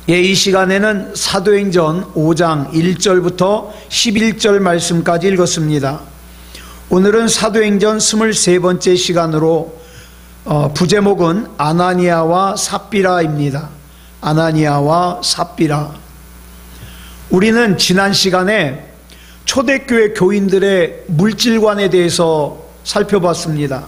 이 시간에는 사도행전 5장 1절부터 11절 말씀까지 읽었습니다. 오늘은 사도행전 23번째 시간으로 부제목은 아나니아와 삽비라입니다. 아나니아와 삽비라. 우리는 지난 시간에 초대교회 교인들의 물질관에 대해서 살펴봤습니다.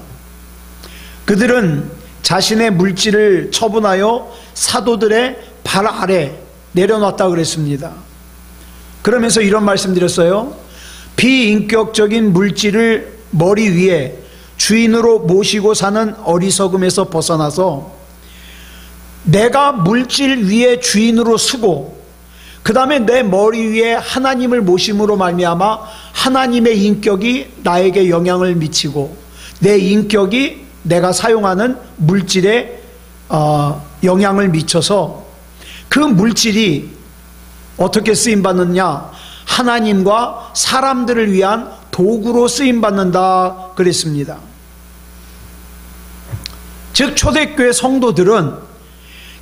그들은 자신의 물질을 처분하여 사도들의 발 아래 내려놨다 그랬습니다. 그러면서 이런 말씀 드렸어요. 비인격적인 물질을 머리 위에 주인으로 모시고 사는 어리석음에서 벗어나서 내가 물질 위에 주인으로 서고 그 다음에 내 머리 위에 하나님을 모심으로 말미암아 하나님의 인격이 나에게 영향을 미치고 내 인격이 내가 사용하는 물질에 영향을 미쳐서 그 물질이 어떻게 쓰임받느냐, 하나님과 사람들을 위한 도구로 쓰임받는다 그랬습니다. 즉 초대교회 성도들은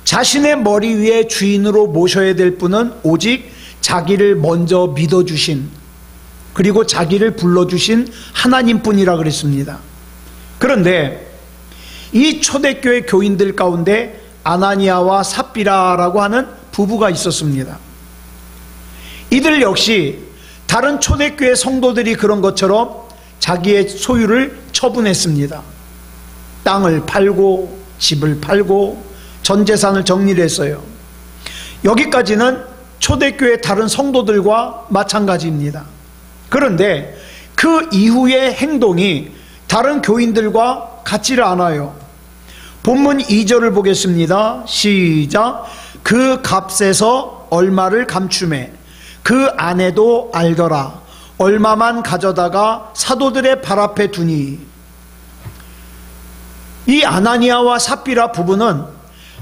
자신의 머리 위에 주인으로 모셔야 될 분은 오직 자기를 먼저 믿어주신, 그리고 자기를 불러주신 하나님뿐이라 그랬습니다. 그런데 이 초대교회 교인들 가운데 아나니아와 삽비라라고 하는 부부가 있었습니다. 이들 역시 다른 초대교회 성도들이 그런 것처럼 자기의 소유를 처분했습니다. 땅을 팔고 집을 팔고 전 재산을 정리를 했어요. 여기까지는 초대교회 다른 성도들과 마찬가지입니다. 그런데 그 이후의 행동이 다른 교인들과 같지를 않아요. 본문 2절을 보겠습니다. 시작. 그 값에서 얼마를 감추매 그 아내도 알더라. 얼마만 가져다가 사도들의 발 앞에 두니. 이 아나니아와 삽비라 부부는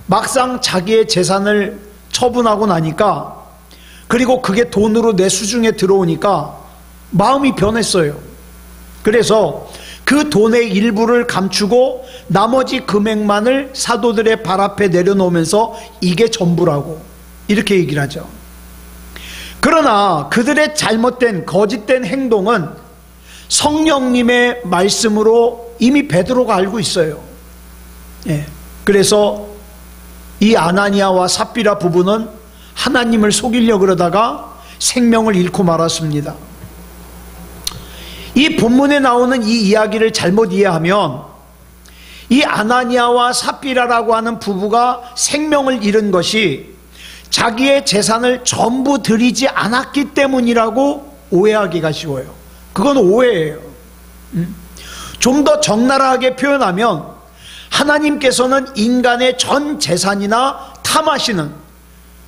막상 자기의 재산을 처분하고 나니까, 그리고 그게 돈으로 내 수중에 들어오니까 마음이 변했어요. 그래서 그 돈의 일부를 감추고 나머지 금액만을 사도들의 발 앞에 내려놓으면서 이게 전부라고 이렇게 얘기를 하죠. 그러나 그들의 잘못된 거짓된 행동은 성령님의 말씀으로 이미 베드로가 알고 있어요. 그래서 이 아나니아와 삽비라 부부는 하나님을 속이려고 그러다가 생명을 잃고 말았습니다. 이 본문에 나오는 이 이야기를 잘못 이해하면 이 아나니아와 삽비라라고 하는 부부가 생명을 잃은 것이 자기의 재산을 전부 드리지 않았기 때문이라고 오해하기가 쉬워요. 그건 오해예요. 좀 더 적나라하게 표현하면 하나님께서는 인간의 전 재산이나 탐하시는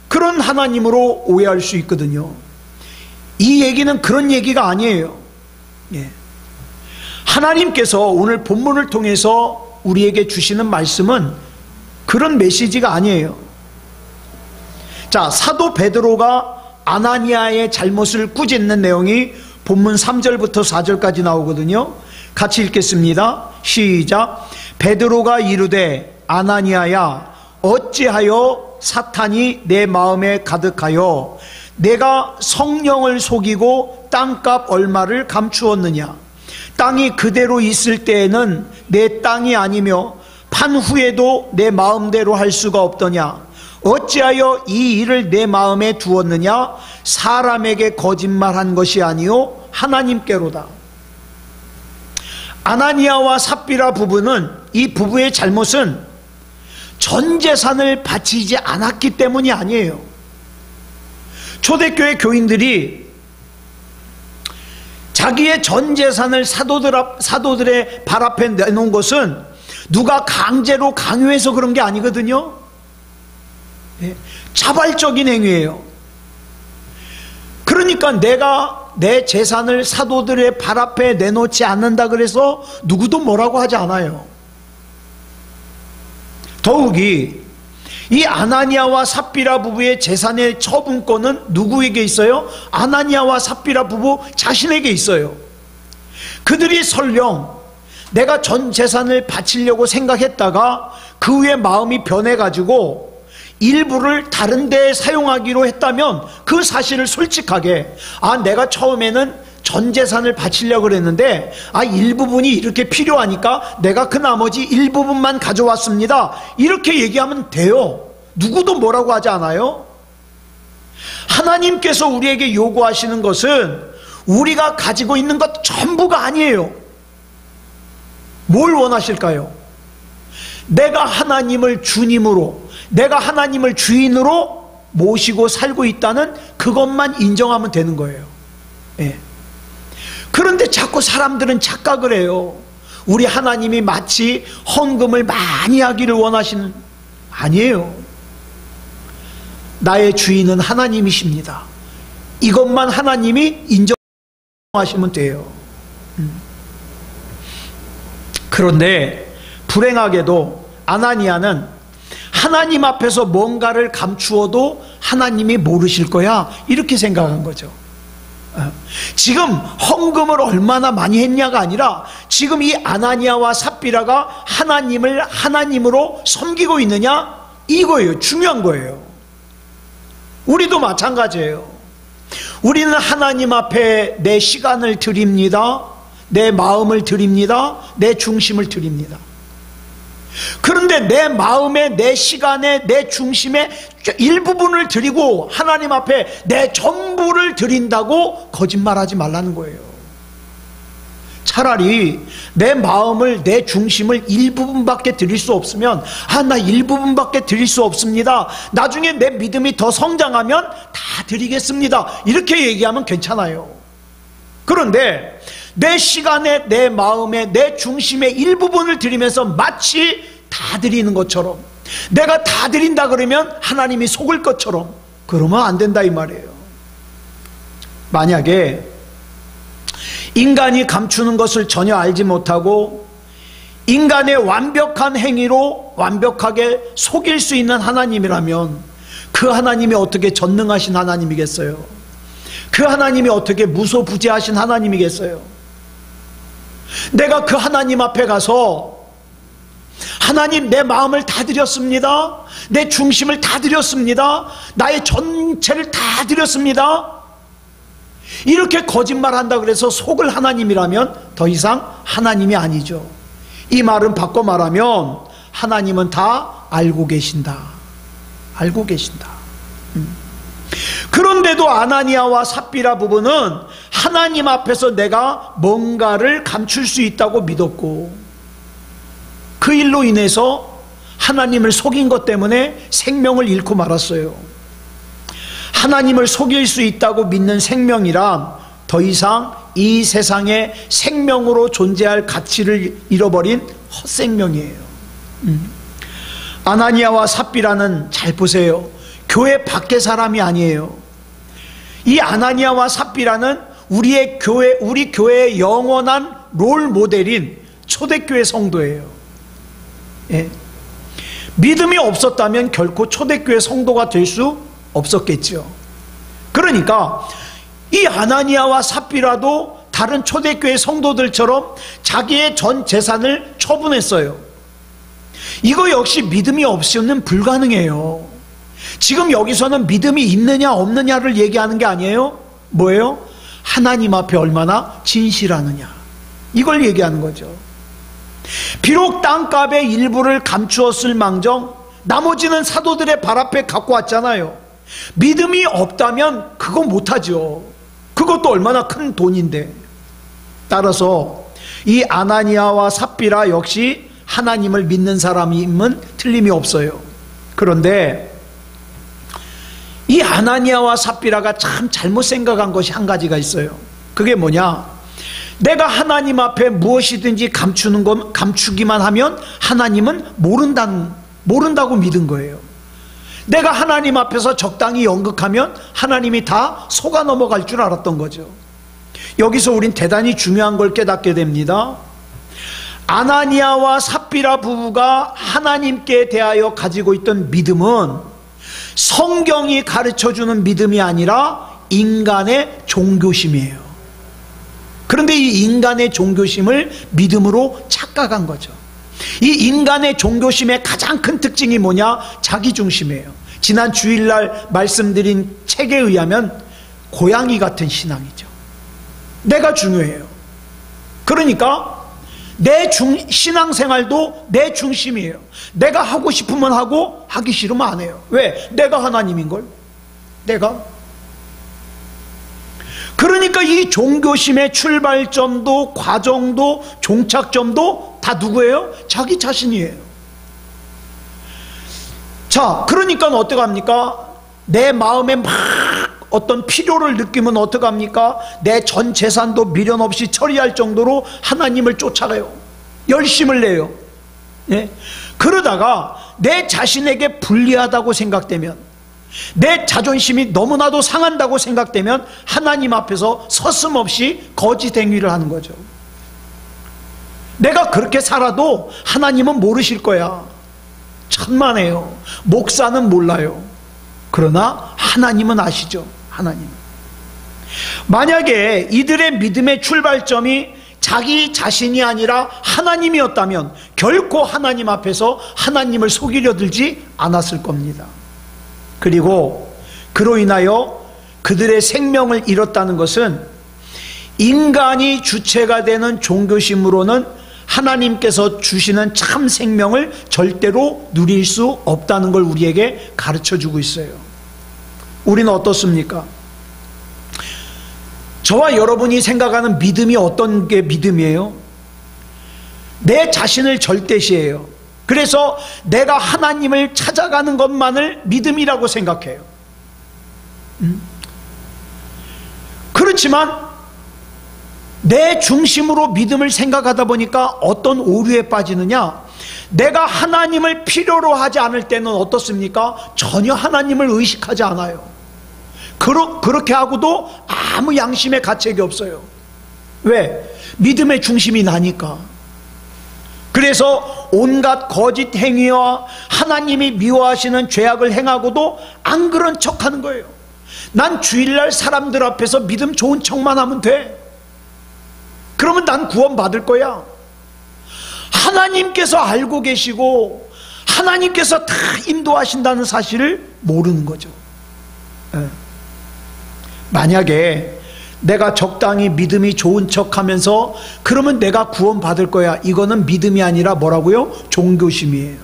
그런 하나님으로 오해할 수 있거든요. 이 얘기는 그런 얘기가 아니에요. 하나님께서 오늘 본문을 통해서 우리에게 주시는 말씀은 그런 메시지가 아니에요. 자, 사도 베드로가 아나니아의 잘못을 꾸짖는 내용이 본문 3절부터 4절까지 나오거든요. 같이 읽겠습니다. 시작. 베드로가 이르되 아나니아야 어찌하여 사탄이 내 마음에 가득하여 내가 성령을 속이고 땅값 얼마를 감추었느냐. 땅이 그대로 있을 때에는 내 땅이 아니며 판 후에도 내 마음대로 할 수가 없더냐. 어찌하여 이 일을 내 마음에 두었느냐. 사람에게 거짓말한 것이 아니요 하나님께로다. 아나니아와 삽비라 부부는, 이 부부의 잘못은 전 재산을 바치지 않았기 때문이 아니에요. 초대교회 교인들이 자기의 전 재산을 사도들의 발 앞에 내놓은 것은 누가 강제로 강요해서 그런 게 아니거든요. 자발적인 행위예요. 그러니까 내가 내 재산을 사도들의 발 앞에 내놓지 않는다 그래서 누구도 뭐라고 하지 않아요. 더욱이 이 아나니아와 삽비라 부부의 재산의 처분권은 누구에게 있어요? 아나니아와 삽비라 부부 자신에게 있어요. 그들이 설령 내가 전 재산을 바치려고 생각했다가 그 후에 마음이 변해가지고 일부를 다른 데에 사용하기로 했다면 그 사실을 솔직하게, 내가 처음에는 전 재산을 바치려고 그랬는데 일부분이 이렇게 필요하니까 내가 그 나머지 일부분만 가져왔습니다, 이렇게 얘기하면 돼요. 누구도 뭐라고 하지 않아요. 하나님께서 우리에게 요구하시는 것은 우리가 가지고 있는 것 전부가 아니에요. 뭘 원하실까요? 내가 하나님을 주님으로, 내가 하나님을 주인으로 모시고 살고 있다는 그것만 인정하면 되는 거예요. 예. 그런데 자꾸 사람들은 착각을 해요. 우리 하나님이 마치 헌금을 많이 하기를 원하시는, 아니에요. 나의 주인은 하나님이십니다. 이것만 하나님이 인정하시면 돼요. 그런데 불행하게도 아나니아는 하나님 앞에서 뭔가를 감추어도 하나님이 모르실 거야, 이렇게 생각한 거죠. 지금 헌금을 얼마나 많이 했냐가 아니라 지금 이 아나니아와 삽비라가 하나님을 하나님으로 섬기고 있느냐, 이거예요. 중요한 거예요. 우리도 마찬가지예요. 우리는 하나님 앞에 내 시간을 드립니다, 내 마음을 드립니다, 내 중심을 드립니다. 그런데 내 마음에, 내 시간에, 내 중심에 일부분을 드리고 하나님 앞에 내 전부를 드린다고 거짓말하지 말라는 거예요. 차라리 내 마음을, 내 중심을 일부분밖에 드릴 수 없으면 나 일부분밖에 드릴 수 없습니다, 나중에 내 믿음이 더 성장하면 다 드리겠습니다, 이렇게 얘기하면 괜찮아요. 그런데 내 시간에, 내 마음에, 내 중심의 일부분을 드리면서 마치 다 드리는 것처럼, 내가 다 드린다 그러면 하나님이 속을 것처럼, 그러면 안 된다 이 말이에요. 만약에 인간이 감추는 것을 전혀 알지 못하고 인간의 완벽한 행위로 완벽하게 속일 수 있는 하나님이라면 그 하나님이 어떻게 전능하신 하나님이겠어요? 그 하나님이 어떻게 무소부재하신 하나님이겠어요? 내가 그 하나님 앞에 가서 하나님, 내 마음을 다 드렸습니다, 내 중심을 다 드렸습니다, 나의 전체를 다 드렸습니다, 이렇게 거짓말한다 그래서 속을 하나님이라면 더 이상 하나님이 아니죠. 이 말은 바꿔 말하면 하나님은 다 알고 계신다, 알고 계신다. 그런데도 아나니아와 삽비라 부부는 하나님 앞에서 내가 뭔가를 감출 수 있다고 믿었고 그 일로 인해서 하나님을 속인 것 때문에 생명을 잃고 말았어요. 하나님을 속일 수 있다고 믿는 생명이란 더 이상 이 세상에 생명으로 존재할 가치를 잃어버린 헛생명이에요. 아나니아와 삽비라는, 잘 보세요, 교회 밖의 사람이 아니에요. 이 아나니아와 삽비라는 우리 교회의 영원한 롤 모델인 초대교회 성도예요. 예. 믿음이 없었다면 결코 초대교회 성도가 될 수 없었겠죠. 그러니까 이 아나니아와 삽비라도 다른 초대교회 성도들처럼 자기의 전 재산을 처분했어요. 이거 역시 믿음이 없이는 불가능해요. 지금 여기서는 믿음이 있느냐 없느냐를 얘기하는 게 아니에요. 뭐예요? 하나님 앞에 얼마나 진실하느냐, 이걸 얘기하는 거죠. 비록 땅값의 일부를 감추었을 망정 나머지는 사도들의 발 앞에 갖고 왔잖아요. 믿음이 없다면 그거 못하죠. 그것도 얼마나 큰 돈인데. 따라서 이 아나니아와 삽비라 역시 하나님을 믿는 사람임은 틀림이 없어요. 그런데 이 아나니아와 삽비라가 참 잘못 생각한 것이 한 가지가 있어요. 그게 뭐냐? 내가 하나님 앞에 무엇이든지 감추기만 하면 하나님은 모른다고 믿은 거예요. 내가 하나님 앞에서 적당히 연극하면 하나님이 다 속아 넘어갈 줄 알았던 거죠. 여기서 우린 대단히 중요한 걸 깨닫게 됩니다. 아나니아와 삽비라 부부가 하나님께 대하여 가지고 있던 믿음은 성경이 가르쳐주는 믿음이 아니라 인간의 종교심이에요. 그런데 이 인간의 종교심을 믿음으로 착각한 거죠. 이 인간의 종교심의 가장 큰 특징이 뭐냐? 자기중심이에요. 지난 주일날 말씀드린 책에 의하면 고양이 같은 신앙이죠. 내가 중요해요. 그러니까 내 신앙생활도 내 중심이에요. 내가 하고 싶으면 하고 하기 싫으면 안 해요. 왜? 내가 하나님인걸. 내가. 그러니까 이 종교심의 출발점도 과정도 종착점도 다 누구예요? 자기 자신이에요. 자, 그러니까 어떡합니까? 내 마음에 막 어떤 필요를 느끼면 어떡합니까? 내 전 재산도 미련 없이 처리할 정도로 하나님을 쫓아가요. 열심을 내요. 예? 그러다가 내 자신에게 불리하다고 생각되면, 내 자존심이 너무나도 상한다고 생각되면 하나님 앞에서 서슴없이 거짓 행위를 하는 거죠. 내가 그렇게 살아도 하나님은 모르실 거야. 천만에요. 목사는 몰라요. 그러나 하나님은 아시죠. 하나님. 만약에 이들의 믿음의 출발점이 자기 자신이 아니라 하나님이었다면 결코 하나님 앞에서 하나님을 속이려 들지 않았을 겁니다. 그리고 그로 인하여 그들의 생명을 잃었다는 것은 인간이 주체가 되는 종교심으로는 하나님께서 주시는 참 생명을 절대로 누릴 수 없다는 걸 우리에게 가르쳐주고 있어요. 우리는 어떻습니까? 저와 여러분이 생각하는 믿음이 어떤 게 믿음이에요? 내 자신을 절대시해요. 그래서 내가 하나님을 찾아가는 것만을 믿음이라고 생각해요. 그렇지만 내 중심으로 믿음을 생각하다 보니까 어떤 오류에 빠지느냐? 내가 하나님을 필요로 하지 않을 때는 어떻습니까? 전혀 하나님을 의식하지 않아요. 그렇게 하고도 아무 양심의 가책이 없어요. 왜? 믿음의 중심이 나니까. 그래서 온갖 거짓 행위와 하나님이 미워하시는 죄악을 행하고도 안 그런 척하는 거예요. 난 주일날 사람들 앞에서 믿음 좋은 척만 하면 돼. 그러면 난 구원받을 거야. 하나님께서 알고 계시고 하나님께서 다 인도하신다는 사실을 모르는 거죠. 만약에 내가 적당히 믿음이 좋은 척하면서 그러면 내가 구원받을 거야, 이거는 믿음이 아니라 뭐라고요? 종교심이에요.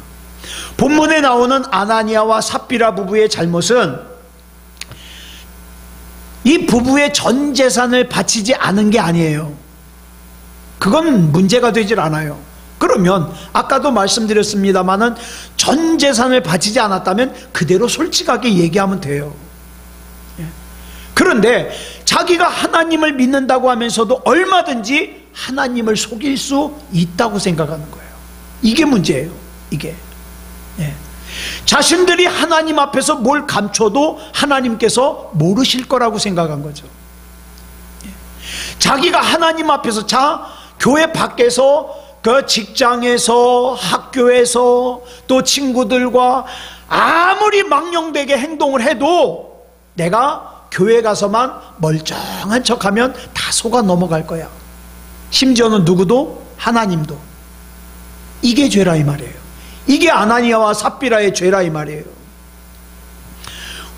본문에 나오는 아나니아와 삽비라 부부의 잘못은 이 부부의 전 재산을 바치지 않은 게 아니에요. 그건 문제가 되질 않아요. 그러면 아까도 말씀드렸습니다마는 전 재산을 바치지 않았다면 그대로 솔직하게 얘기하면 돼요. 그런데 자기가 하나님을 믿는다고 하면서도 얼마든지 하나님을 속일 수 있다고 생각하는 거예요. 이게 문제예요. 이게. 자신들이 하나님 앞에서 뭘 감춰도 하나님께서 모르실 거라고 생각한 거죠. 자기가 하나님 앞에서, 교회 밖에서, 그 직장에서, 학교에서, 또 친구들과 아무리 망령되게 행동을 해도 내가 교회 가서만 멀쩡한 척하면 다 속아 넘어갈 거야. 심지어는 누구도? 하나님도. 이게 죄라 이 말이에요. 이게 아나니아와 삽비라의 죄라 이 말이에요.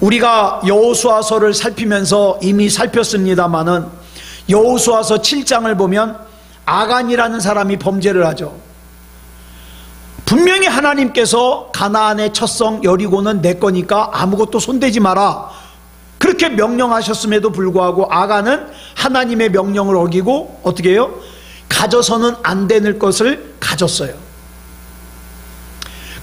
우리가 여호수아서를 살피면서 이미 살폈습니다마는 여호수아서 7장을 보면 아간이라는 사람이 범죄를 하죠. 분명히 하나님께서 가나안의 첫성 여리고는 내 거니까 아무것도 손대지 마라, 그렇게 명령하셨음에도 불구하고 아간은 하나님의 명령을 어기고 어떻게 해요? 가져서는 안 되는 것을 가졌어요.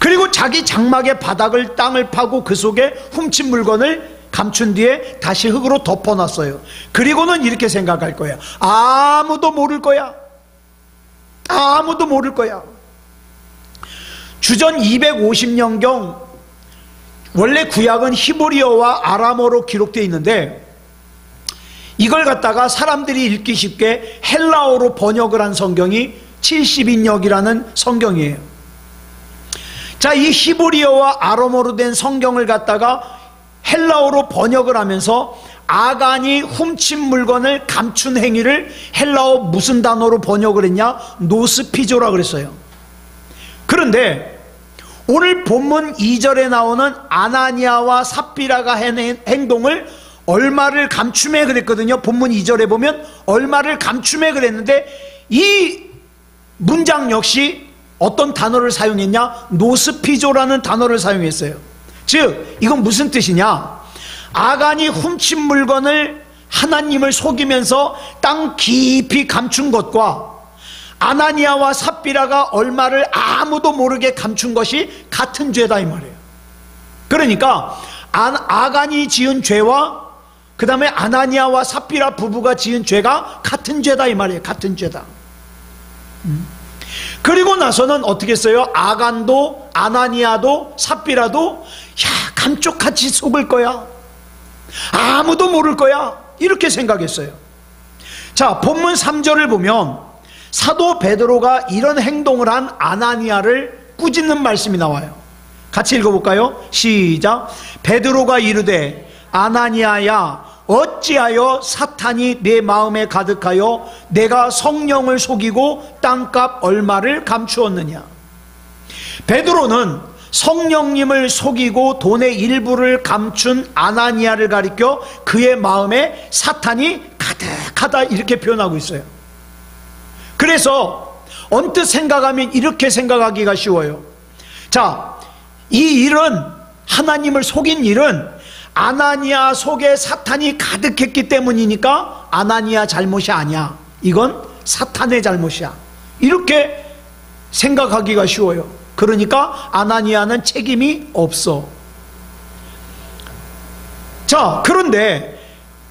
그리고 자기 장막의 바닥을, 땅을 파고 그 속에 훔친 물건을 감춘 뒤에 다시 흙으로 덮어놨어요. 그리고는 이렇게 생각할 거야. 아무도 모를 거야. 아무도 모를 거야. 주전 250년경, 원래 구약은 히브리어와 아람어로 기록되어 있는데 이걸 갖다가 사람들이 읽기 쉽게 헬라어로 번역을 한 성경이 70인역이라는 성경이에요. 자, 이 히브리어와 아람어로 된 성경을 갖다가 헬라어로 번역을 하면서 아간이 훔친 물건을 감춘 행위를 헬라어 무슨 단어로 번역을 했냐? 노스피조라 그랬어요. 그런데 오늘 본문 2절에 나오는 아나니아와 삽비라가 한 행동을 얼마를 감춤해 그랬거든요. 본문 2절에 보면 얼마를 감춤해 그랬는데 이 문장 역시 어떤 단어를 사용했냐? 노스피조라는 단어를 사용했어요. 즉 이건 무슨 뜻이냐? 아간이 훔친 물건을 하나님을 속이면서 땅 깊이 감춘 것과 아나니아와 삽비라가 얼마를 아무도 모르게 감춘 것이 같은 죄다 이 말이에요. 그러니까 아간이 지은 죄와 그 다음에 아나니아와 삽비라 부부가 지은 죄가 같은 죄다 이 말이에요. 같은 죄다. 그리고 나서는 어떻게 했어요? 아간도 아나니아도 삽비라도 감쪽같이 속을 거야, 아무도 모를 거야, 이렇게 생각했어요. 자, 본문 3절을 보면 사도 베드로가 이런 행동을 한 아나니아를 꾸짖는 말씀이 나와요. 같이 읽어볼까요? 시작. 베드로가 이르되 아나니아야, 어찌하여 사탄이 내 마음에 가득하여 내가 성령을 속이고 땅값 얼마를 감추었느냐. 베드로는 성령님을 속이고 돈의 일부를 감춘 아나니아를 가리켜 그의 마음에 사탄이 가득하다 이렇게 표현하고 있어요. 그래서 언뜻 생각하면 이렇게 생각하기가 쉬워요. 자, 이 일은, 하나님을 속인 일은 아나니아 속에 사탄이 가득했기 때문이니까 아나니아 잘못이 아니야, 이건 사탄의 잘못이야, 이렇게 생각하기가 쉬워요. 그러니까 아나니아는 책임이 없어. 자, 그런데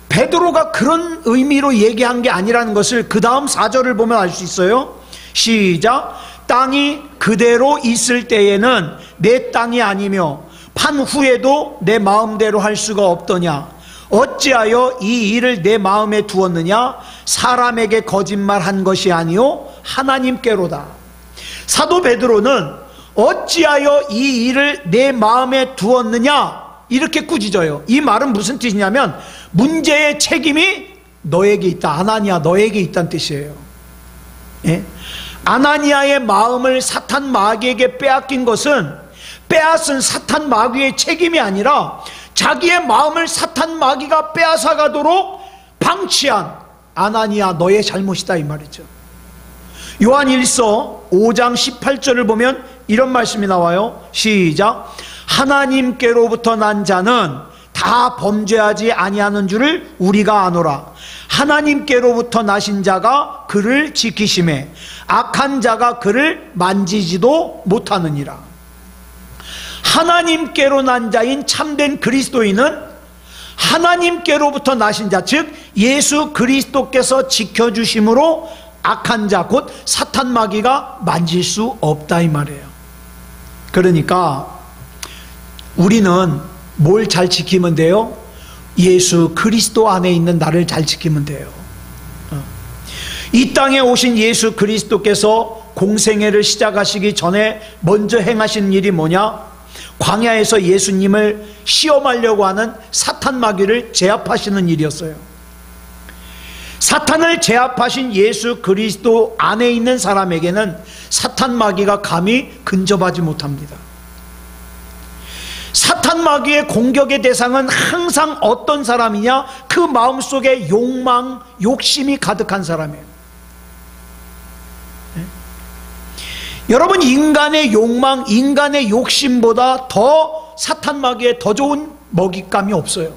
베드로가 그런 의미로 얘기한 게 아니라는 것을 그 다음 4절을 보면 알 수 있어요. 시작. 땅이 그대로 있을 때에는 내 땅이 아니며 판 후에도 내 마음대로 할 수가 없더냐. 어찌하여 이 일을 내 마음에 두었느냐. 사람에게 거짓말한 것이 아니요 하나님께로다. 사도 베드로는 어찌하여 이 일을 내 마음에 두었느냐 이렇게 꾸짖어요. 이 말은 무슨 뜻이냐면 문제의 책임이 너에게 있다, 아나니아 너에게 있다는 뜻이에요. 예? 아나니아의 마음을 사탄 마귀에게 빼앗긴 것은 빼앗은 사탄 마귀의 책임이 아니라 자기의 마음을 사탄 마귀가 빼앗아 가도록 방치한 아나니아 너의 잘못이다 이 말이죠. 요한 1서 5장 18절을 보면 이런 말씀이 나와요. 시작. 하나님께로부터 난 자는 다 범죄하지 아니하는 줄을 우리가 아노라. 하나님께로부터 나신 자가 그를 지키심에 악한 자가 그를 만지지도 못하느니라. 하나님께로 난 자인 참된 그리스도인은 하나님께로부터 나신 자, 즉 예수 그리스도께서 지켜주심으로 악한 자 곧 사탄 마귀가 만질 수 없다 이 말이에요. 그러니까 우리는 뭘 잘 지키면 돼요? 예수 그리스도 안에 있는 나를 잘 지키면 돼요. 이 땅에 오신 예수 그리스도께서 공생애를 시작하시기 전에 먼저 행하신 일이 뭐냐? 광야에서 예수님을 시험하려고 하는 사탄 마귀를 제압하시는 일이었어요. 사탄을 제압하신 예수 그리스도 안에 있는 사람에게는 사탄 마귀가 감히 근접하지 못합니다. 사탄 마귀의 공격의 대상은 항상 어떤 사람이냐? 그 마음속에 욕망, 욕심이 가득한 사람이에요. 네? 여러분, 인간의 욕망, 인간의 욕심보다 더 사탄 마귀에 더 좋은 먹잇감이 없어요.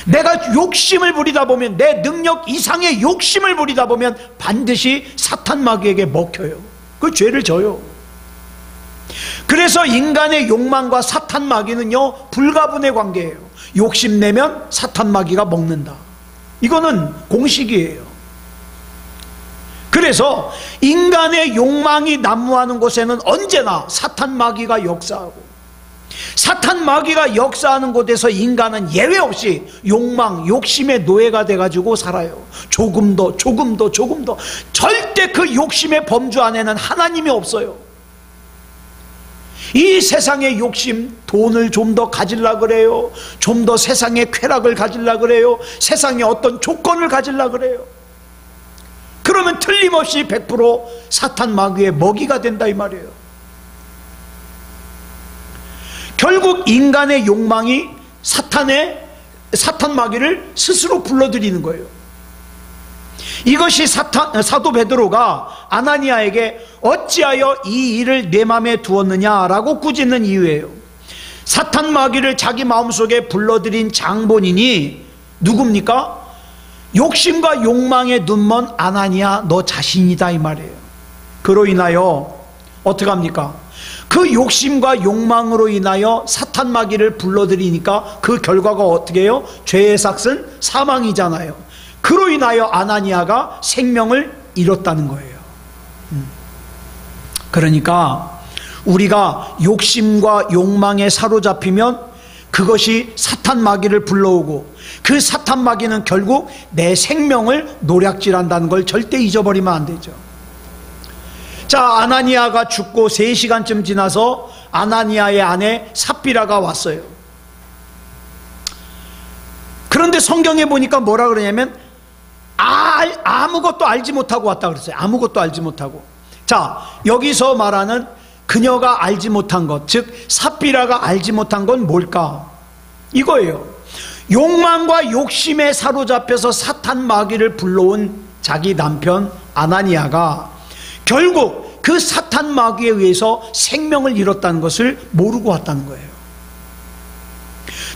내가 욕심을 부리다 보면, 내 능력 이상의 욕심을 부리다 보면 반드시 사탄 마귀에게 먹혀요. 그 죄를 져요. 그래서 인간의 욕망과 사탄 마귀는요 불가분의 관계예요. 욕심내면 사탄 마귀가 먹는다, 이거는 공식이에요. 그래서 인간의 욕망이 난무하는 곳에는 언제나 사탄 마귀가 역사하고, 사탄 마귀가 역사하는 곳에서 인간은 예외 없이 욕망, 욕심의 노예가 돼가지고 살아요. 조금 더 절대 그 욕심의 범주 안에는 하나님이 없어요. 이 세상의 욕심, 돈을 좀 더 가지려 그래요. 좀 더 세상의 쾌락을 가지려 그래요. 세상의 어떤 조건을 가지려 그래요. 그러면 틀림없이 100% 사탄 마귀의 먹이가 된다 이 말이에요. 결국 인간의 욕망이 사탄 마귀를 스스로 불러들이는 거예요. 이것이 사도 베드로가 아나니아에게 어찌하여 이 일을 내 마음에 두었느냐라고 꾸짖는 이유예요. 사탄 마귀를 자기 마음속에 불러들인 장본인이 누굽니까? 욕심과 욕망에 눈먼 아나니아 너 자신이다 이 말이에요. 그로 인하여 어떻게 합니까? 그 욕심과 욕망으로 인하여 사탄 마귀를 불러들이니까 그 결과가 어떻게 해요? 죄의 삭은 사망이잖아요. 그로 인하여 아나니아가 생명을 잃었다는 거예요. 그러니까 우리가 욕심과 욕망에 사로잡히면 그것이 사탄 마귀를 불러오고 그 사탄 마귀는 결국 내 생명을 노략질한다는 걸 절대 잊어버리면 안 되죠. 자, 아나니아가 죽고 3시간쯤 지나서 아나니아의 아내 삽비라가 왔어요. 그런데 성경에 보니까 뭐라 그러냐면 아무것도 알지 못하고 왔다 그랬어요. 아무것도 알지 못하고. 자, 여기서 말하는 그녀가 알지 못한 것, 즉 삽비라가 알지 못한 건 뭘까? 이거예요. 욕망과 욕심에 사로잡혀서 사탄 마귀를 불러온 자기 남편 아나니아가 결국 그 사탄 마귀에 의해서 생명을 잃었다는 것을 모르고 왔다는 거예요.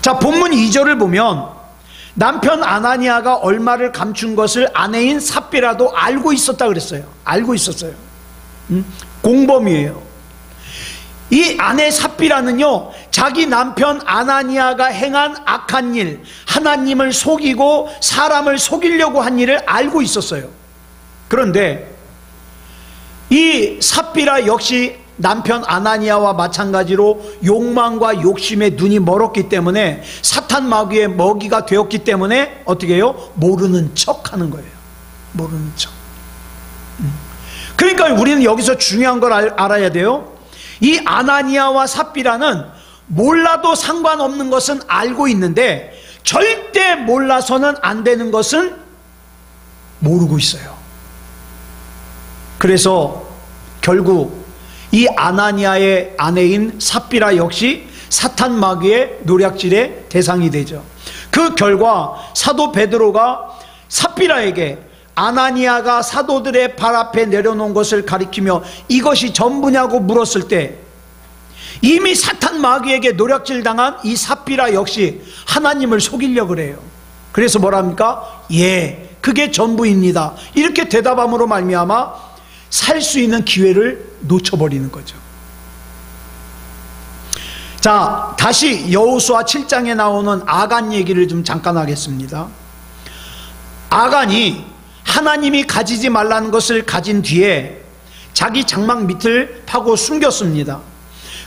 자, 본문 2절을 보면 남편 아나니아가 얼마를 감춘 것을 아내인 삽비라도 알고 있었다 그랬어요. 알고 있었어요. 공범이에요. 이 아내 삽비라는요, 자기 남편 아나니아가 행한 악한 일, 하나님을 속이고 사람을 속이려고 한 일을 알고 있었어요. 그런데 이 삽비라 역시 남편 아나니아와 마찬가지로 욕망과 욕심에 눈이 멀었기 때문에 사탄 마귀의 먹이가 되었기 때문에 어떻게 해요? 모르는 척 하는 거예요. 모르는 척. 그러니까 우리는 여기서 중요한 걸 알아야 돼요. 이 아나니아와 삽비라는 몰라도 상관없는 것은 알고 있는데 절대 몰라서는 안 되는 것은 모르고 있어요. 그래서 결국 이 아나니아의 아내인 삽비라 역시 사탄 마귀의 노략질의 대상이 되죠. 그 결과 사도 베드로가 삽비라에게 아나니아가 사도들의 발 앞에 내려놓은 것을 가리키며 이것이 전부냐고 물었을 때 이미 사탄 마귀에게 노략질 당한 이 삽비라 역시 하나님을 속이려고 그래요. 그래서 뭐랍니까? 예, 그게 전부입니다. 이렇게 대답함으로 말미암아 살 수 있는 기회를 놓쳐버리는 거죠. 자, 다시 여호수아 7장에 나오는 아간 얘기를 좀 잠깐 하겠습니다. 아간이 하나님이 가지지 말라는 것을 가진 뒤에 자기 장막 밑을 파고 숨겼습니다.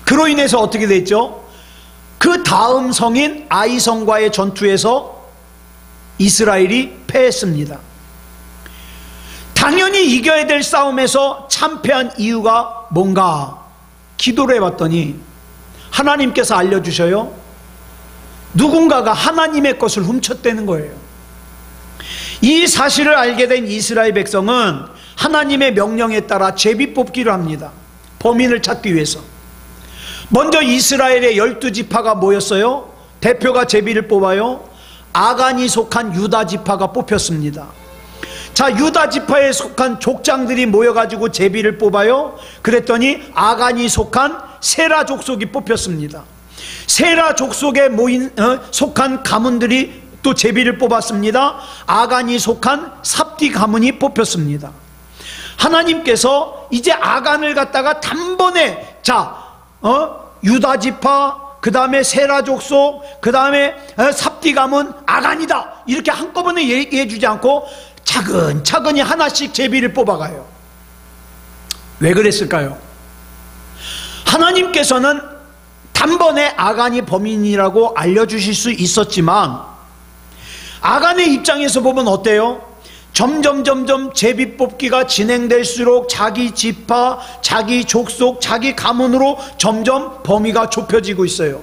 그로 인해서 어떻게 됐죠? 그 다음 성인 아이성과의 전투에서 이스라엘이 패했습니다. 당연히 이겨야 될 싸움에서 참패한 이유가 뭔가 기도를 해봤더니 하나님께서 알려주셔요. 누군가가 하나님의 것을 훔쳤다는 거예요. 이 사실을 알게 된 이스라엘 백성은 하나님의 명령에 따라 제비 뽑기를 합니다. 범인을 찾기 위해서. 먼저 이스라엘의 12지파가 모였어요. 대표가 제비를 뽑아요. 아간이 속한 유다 지파가 뽑혔습니다. 자, 유다 지파에 속한 족장들이 모여가지고 제비를 뽑아요. 그랬더니 아간이 속한 세라 족속이 뽑혔습니다. 세라 족속에 속한 가문들이 또 제비를 뽑았습니다. 아간이 속한 삽디 가문이 뽑혔습니다. 하나님께서 이제 아간을 갖다가 단번에 유다 지파, 그 다음에 세라 족속, 그 다음에 삽디 가문, 아간이다 이렇게 한꺼번에 얘기해 주지 않고 차근차근히 하나씩 제비를 뽑아가요. 왜 그랬을까요? 하나님께서는 단번에 아간이 범인이라고 알려주실 수 있었지만 아간의 입장에서 보면 어때요? 점점 제비 뽑기가 진행될수록 자기 지파, 자기 족속, 자기 가문으로 점점 범위가 좁혀지고 있어요.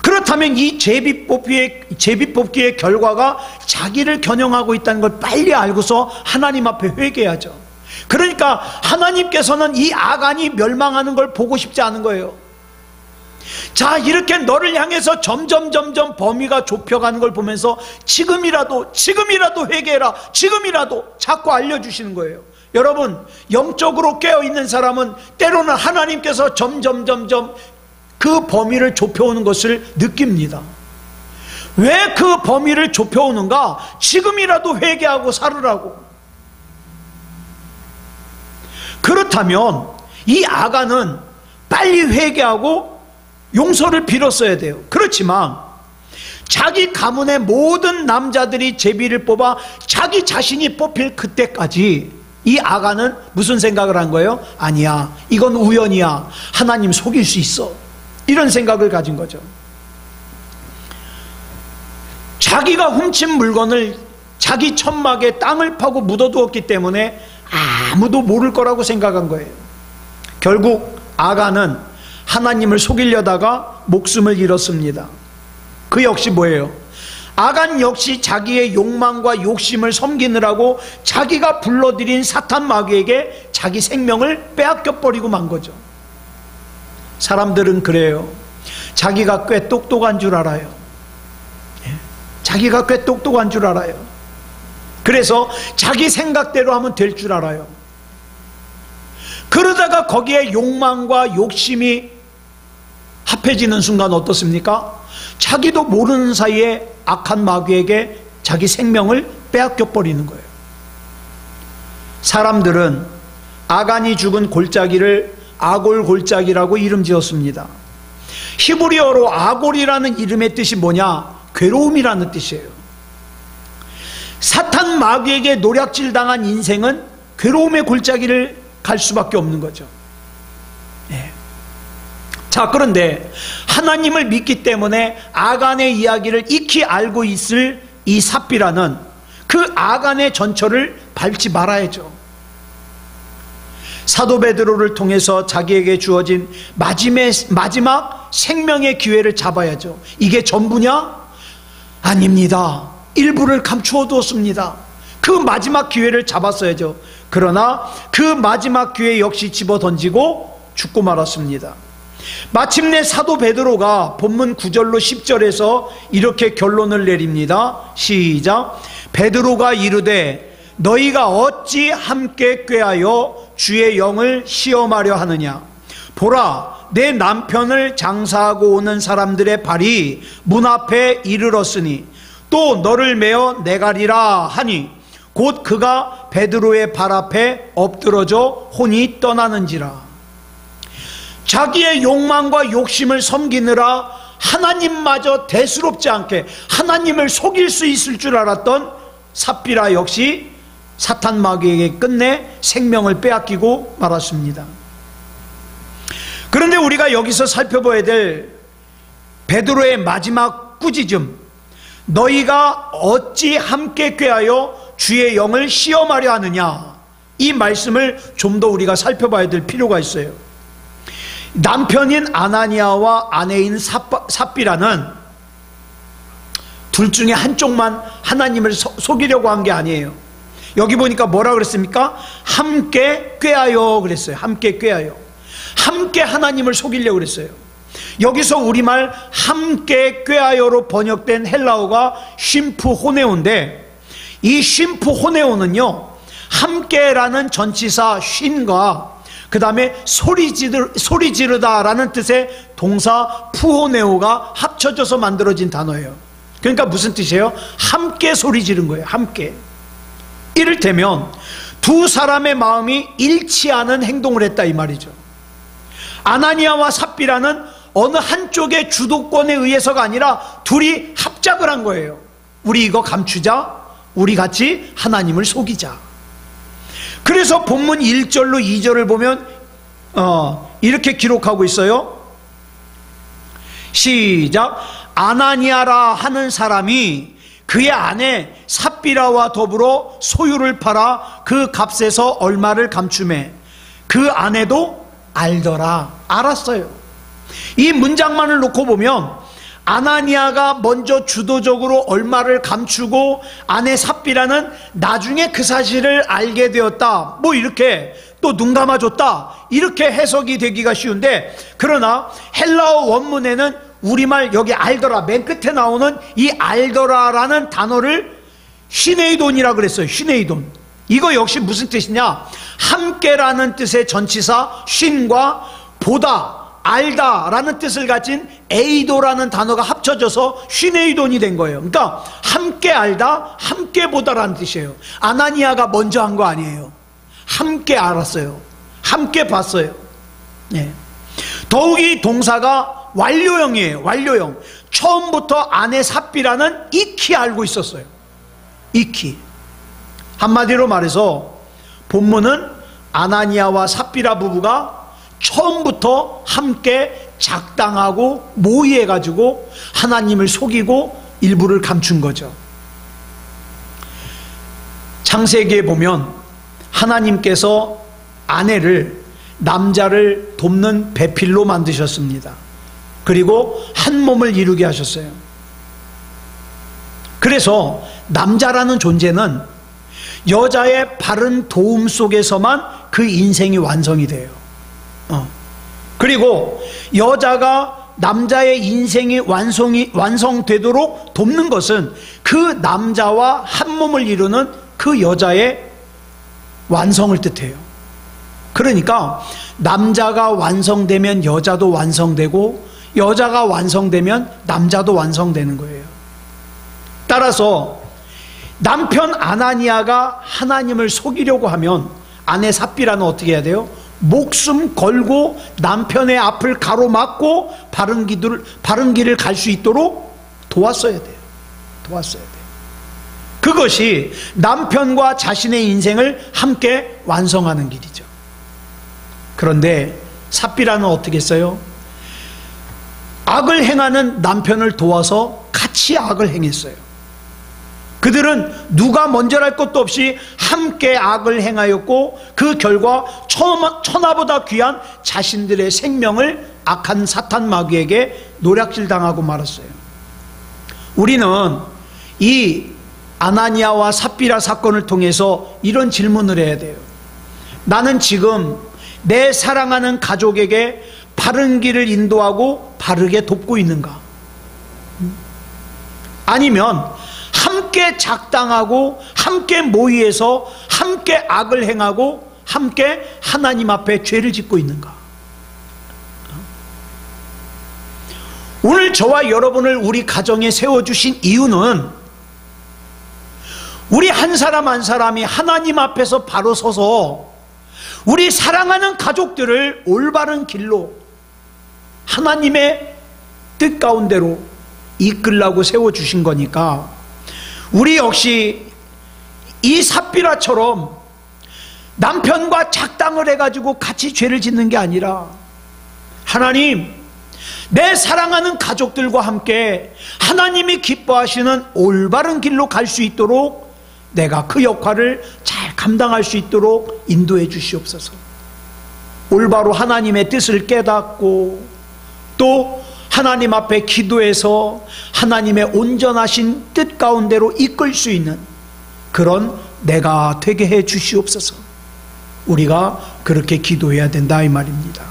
그렇다면 이 제비 뽑기의 결과가 자기를 겨냥하고 있다는 걸 빨리 알고서 하나님 앞에 회개하죠. 그러니까 하나님께서는 이 아간이 멸망하는 걸 보고 싶지 않은 거예요. 자, 이렇게 너를 향해서 점점 범위가 좁혀가는 걸 보면서 지금이라도 회개해라, 지금이라도 자꾸 알려주시는 거예요. 여러분, 영적으로 깨어있는 사람은 때로는 하나님께서 점점 그 범위를 좁혀오는 것을 느낍니다. 왜 그 범위를 좁혀오는가? 지금이라도 회개하고 살으라고. 그렇다면 이 아간은 빨리 회개하고 용서를 빌었어야 돼요. 그렇지만 자기 가문의 모든 남자들이 제비를 뽑아 자기 자신이 뽑힐 그때까지 이 아간은 무슨 생각을 한 거예요? 아니야, 이건 우연이야, 하나님 속일 수 있어, 이런 생각을 가진 거죠. 자기가 훔친 물건을 자기 천막에 땅을 파고 묻어두었기 때문에 아무도 모를 거라고 생각한 거예요. 결국 아간은 하나님을 속이려다가 목숨을 잃었습니다. 그 역시 뭐예요? 아간 역시 자기의 욕망과 욕심을 섬기느라고 자기가 불러들인 사탄 마귀에게 자기 생명을 빼앗겨 버리고 만 거죠. 사람들은 그래요. 자기가 꽤 똑똑한 줄 알아요. 자기가 꽤 똑똑한 줄 알아요. 그래서 자기 생각대로 하면 될 줄 알아요. 그러다가 거기에 욕망과 욕심이 합해지는 순간 어떻습니까? 자기도 모르는 사이에 악한 마귀에게 자기 생명을 빼앗겨 버리는 거예요. 사람들은 아간이 죽은 골짜기를 아골 골짜기라고 이름 지었습니다. 히브리어로 아골이라는 이름의 뜻이 뭐냐? 괴로움이라는 뜻이에요. 사탄 마귀에게 노략질 당한 인생은 괴로움의 골짜기를 갈 수밖에 없는 거죠. 자, 그런데 하나님을 믿기 때문에 아간의 이야기를 익히 알고 있을 이 삽비라는 그 아간의 전철을 밟지 말아야죠. 사도 베드로를 통해서 자기에게 주어진 마지막 생명의 기회를 잡아야죠. 이게 전부냐? 아닙니다. 일부를 감추어 두었습니다. 그 마지막 기회를 잡았어야죠. 그러나 그 마지막 기회 역시 집어던지고 죽고 말았습니다. 마침내 사도 베드로가 본문 9절로 10절에서 이렇게 결론을 내립니다. 시작. 베드로가 이르되 너희가 어찌 함께 꾀하여 주의 영을 시험하려 하느냐? 보라, 내 남편을 장사하고 오는 사람들의 발이 문 앞에 이르렀으니 또 너를 메어 내가리라 하니 곧 그가 베드로의 발 앞에 엎드러져 혼이 떠나는지라. 자기의 욕망과 욕심을 섬기느라 하나님마저 대수롭지 않게 하나님을 속일 수 있을 줄 알았던 삽비라 역시 사탄 마귀에게 끝내 생명을 빼앗기고 말았습니다. 그런데 우리가 여기서 살펴봐야 될 베드로의 마지막 꾸짖음, 너희가 어찌 함께 꾀하여 주의 영을 시험하려 하느냐, 이 말씀을 좀 더 우리가 살펴봐야 될 필요가 있어요. 남편인 아나니아와 아내인 삽비라는 둘 중에 한쪽만 하나님을 속이려고 한 게 아니에요. 여기 보니까 뭐라 그랬습니까? 함께 꾀하여 그랬어요. 함께 꾀하여. 함께 하나님을 속이려고 그랬어요. 여기서 우리말 함께 꾀하여로 번역된 헬라어가 쉼프호네오인데, 이 쉼프호네오는요 함께라는 전치사 쉰과 그 다음에 소리 지르다 라는 뜻의 동사 푸호네오가 합쳐져서 만들어진 단어예요. 그러니까 무슨 뜻이에요? 함께 소리 지른 거예요. 함께. 이를테면 두 사람의 마음이 일치하는 행동을 했다, 이 말이죠. 아나니아와 삽비라는 어느 한쪽의 주도권에 의해서가 아니라 둘이 합작을 한 거예요. 우리 이거 감추자, 우리 같이 하나님을 속이자. 그래서 본문 1절로 2절을 보면 이렇게 기록하고 있어요. 시작. 아나니아라 하는 사람이 그의 아내 삽비라와 더불어 소유를 팔아 그 값에서 얼마를 감추매 그 아내도 알더라. 알았어요. 이 문장만을 놓고 보면 아나니아가 먼저 주도적으로 얼마를 감추고 아내 삽비라는 나중에 그 사실을 알게 되었다, 뭐 이렇게 또 눈 감아줬다, 이렇게 해석이 되기가 쉬운데, 그러나 헬라어 원문에는 우리말 여기 알더라, 맨 끝에 나오는 이 알더라라는 단어를 휘네이돈이라고 그랬어요. 휘네이돈. 이거 역시 무슨 뜻이냐? 함께라는 뜻의 전치사 쉰과 보다, 알다라는 뜻을 가진 에이도라는 단어가 합쳐져서 휘네이돈이 된 거예요. 그러니까 함께 알다, 함께 보다라는 뜻이에요. 아나니아가 먼저 한 거 아니에요. 함께 알았어요. 함께 봤어요. 예. 더욱이 동사가 완료형이에요. 완료형. 처음부터 아내 삽비라는 익히 알고 있었어요. 익히. 한마디로 말해서 본문은 아나니아와 삽비라 부부가 처음부터 함께 작당하고 모의해가지고 하나님을 속이고 일부를 감춘 거죠. 창세기에 보면 하나님께서 아내를, 남자를 돕는 배필로 만드셨습니다. 그리고 한 몸을 이루게 하셨어요. 그래서 남자라는 존재는 여자의 바른 도움 속에서만 그 인생이 완성이 돼요. 그리고 여자가 남자의 인생이 완성되도록 돕는 것은 그 남자와 한 몸을 이루는 그 여자의 완성을 뜻해요. 그러니까 남자가 완성되면 여자도 완성되고, 여자가 완성되면 남자도 완성되는 거예요. 따라서 남편 아나니아가 하나님을 속이려고 하면 아내 삽비라는 어떻게 해야 돼요? 목숨 걸고 남편의 앞을 가로막고 바른 길을 갈 수 있도록 도왔어야 돼요. 도왔어야 돼요. 그것이 남편과 자신의 인생을 함께 완성하는 길이죠. 그런데 삽비라는 어떻게 했어요? 악을 행하는 남편을 도와서 같이 악을 행했어요. 그들은 누가 먼저랄 것도 없이 함께 악을 행하였고, 그 결과 천하보다 귀한 자신들의 생명을 악한 사탄 마귀에게 노략질당하고 말았어요. 우리는 이 아나니아와 삽비라 사건을 통해서 이런 질문을 해야 돼요. 나는 지금 내 사랑하는 가족에게 바른 길을 인도하고 바르게 돕고 있는가? 아니면 함께 작당하고 함께 모의해서 함께 악을 행하고 함께 하나님 앞에 죄를 짓고 있는가? 오늘 저와 여러분을 우리 가정에 세워주신 이유는 우리 한 사람 한 사람이 하나님 앞에서 바로 서서 우리 사랑하는 가족들을 올바른 길로, 하나님의 뜻 가운데로 이끌라고 세워주신 거니까, 우리 역시 이 삽비라처럼 남편과 작당을 해가지고 같이 죄를 짓는 게 아니라, 하나님, 내 사랑하는 가족들과 함께 하나님이 기뻐하시는 올바른 길로 갈 수 있도록 내가 그 역할을 잘 감당할 수 있도록 인도해 주시옵소서. 올바로 하나님의 뜻을 깨닫고 또 하나님 앞에 기도해서 하나님의 온전하신 뜻 가운데로 이끌 수 있는 그런 내가 되게 해 주시옵소서. 우리가 그렇게 기도해야 된다 이 말입니다.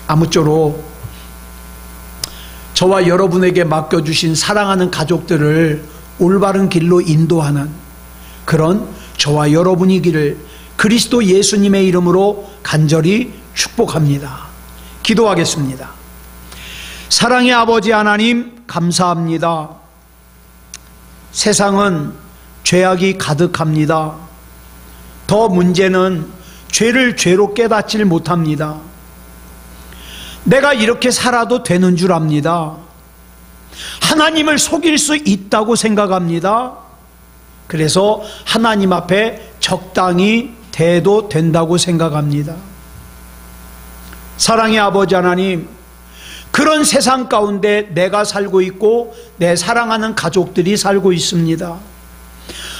아무쪼록 저와 여러분에게 맡겨주신 사랑하는 가족들을 올바른 길로 인도하는 그런 저와 여러분이기를 그리스도 예수님의 이름으로 간절히 축복합니다. 기도하겠습니다. 사랑의 아버지 하나님, 감사합니다. 세상은 죄악이 가득합니다. 더 문제는 죄를 죄로 깨닫질 못합니다. 내가 이렇게 살아도 되는 줄 압니다. 하나님을 속일 수 있다고 생각합니다. 그래서 하나님 앞에 적당히 대도 된다고 생각합니다. 사랑의 아버지 하나님, 그런 세상 가운데 내가 살고 있고 내 사랑하는 가족들이 살고 있습니다.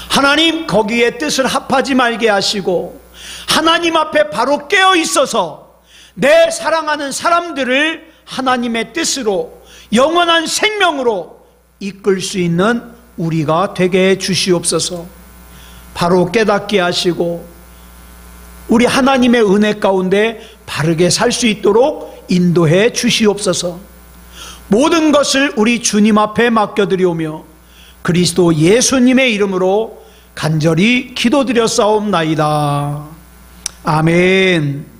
하나님, 거기에 뜻을 합하지 말게 하시고 하나님 앞에 바로 깨어 있어서 내 사랑하는 사람들을 하나님의 뜻으로 영원한 생명으로 이끌 수 있는 우리가 되게 해 주시옵소서. 바로 깨닫게 하시고 우리 하나님의 은혜 가운데 바르게 살 수 있도록 인도해 주시옵소서. 모든 것을 우리 주님 앞에 맡겨드리오며 그리스도 예수님의 이름으로 간절히 기도드렸사옵나이다. 아멘.